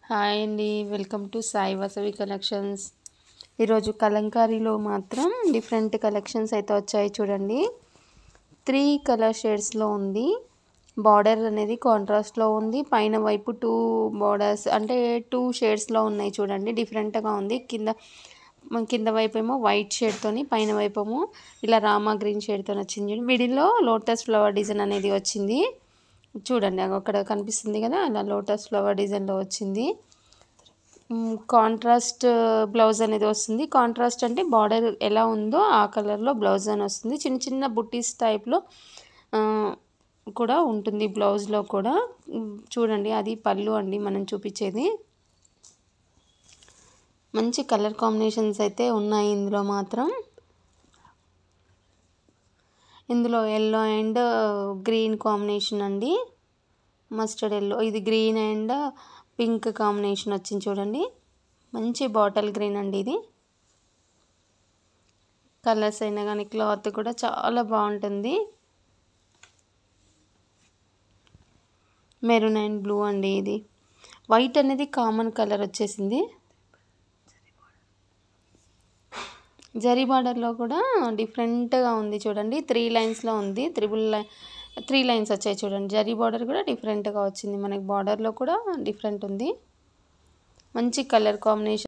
Hi అండి, welcome to Sai Vasavi collections. ఈరోజు కలంకారీలో మాత్రం డిఫరెంట్ కలెక్షన్స్ అయితే వచ్చాయి చూడండి. 3 కలర్ షేడ్స్లో ఉంది. బార్డర్ అనేది కాంట్రాస్ట్లో ఉంది. పైన వైపు 2 బార్డర్స్ అంటే 2 షేడ్స్లో ఉన్నాయి చూడండి. డిఫరెంట్గా ఉంది. కింద వైపు ఏమో వైట్ షేడ్తోని, పైన వైపు ఏమో ఇలా రామా గ్రీన్ షేడ్తో వచ్చింది. మిడిల్లో లోటస్ ఫ్లవర్ డిజైన్ అనేది వచ్చింది చూడండి. అక్కడ కనిపిస్తుంది కదా, అలా లోటస్ ఫ్లవర్ డిజైన్లో వచ్చింది. కాంట్రాస్ట్ బ్లౌజ్ అనేది వస్తుంది. కాంట్రాస్ట్ అంటే బార్డర్ ఎలా ఉందో ఆ కలర్లో బ్లౌజ్ అని వస్తుంది. చిన్న చిన్న బుట్టీస్ టైప్లో కూడా ఉంటుంది బ్లౌజ్లో కూడా. చూడండి, అది పళ్ళు అండి మనం చూపించేది. మంచి కలర్ కాంబినేషన్స్ అయితే ఉన్నాయి ఇందులో మాత్రం. ఇందులో ఎల్లో అండ్ గ్రీన్ కాంబినేషన్ అండి, మస్టర్డ్ ఎల్లో. ఇది గ్రీన్ అండ్ పింక్ కాంబినేషన్ వచ్చింది చూడండి. మంచి బాటిల్ గ్రీన్ అండి ఇది. కలర్స్ అయినా కానీ క్లాత్ కూడా చాలా బాగుంటుంది. మెరూన్ అండ్ బ్లూ అండి ఇది. వైట్ అనేది కామన్ కలర్ వచ్చేసింది. జరీ బార్డర్లో కూడా డిఫరెంట్గా ఉంది చూడండి. 3 లైన్స్లో ఉంది. 3 లైన్స్ వచ్చాయి చూడండి. జరీ బార్డర్ కూడా డిఫరెంట్గా వచ్చింది. మనకి బార్డర్లో కూడా డిఫరెంట్ ఉంది. మంచి కలర్ కాంబినేషన్.